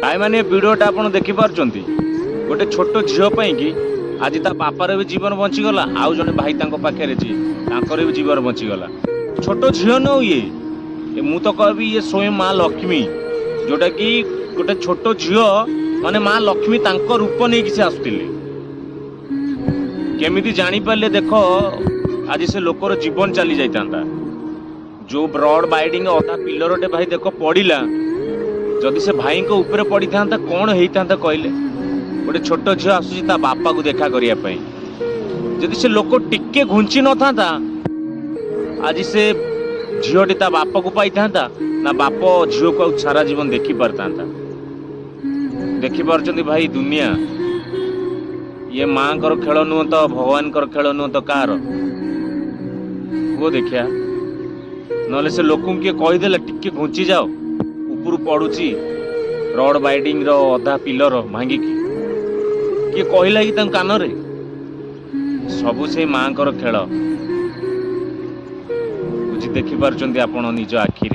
भाई मैंने वीडियोटा आप देखिपार्टी गोटे छोट झील कि आज ता बापार भी जीवन बंचीगला आउ जड़े भाई पाखे भी जीवन बंचीगला छोट झील न ये मु तो कहबी ये स्वयं माँ लक्ष्मी जोटा कि गोटे छोट झील माने माँ लक्ष्मी रूप नहीं से आसुले केमिति जानी पारे देख आज से लोकर जीवन चली जाता जो ब्रॉड बाइडिंग अधा पिलरटे भाई देख पड़ा जदि से भाई को ऊपर पड़ी था कौन होता कहले गोटे छोट झील आसूसी बापा को देखा करने जदि से लोक टिके घुंची न था आज से झीलटी ता बापा को पाई था ना बाप झील को सारा जीवन देखी पारता देखी पार्टी भाई दुनिया ये माँ खेल नुह तो भगवान खेल नुह तो कार वो देखिया नले से लोक किए कहीदे टिके घुंची जाओ ऊपर पड़ुची रड बाइडिंग रो अधा पिलर भांगी किए कहला कि कान रे सबू से माँ खेल बुझी देखी पार्टी आपण निज आखिरे।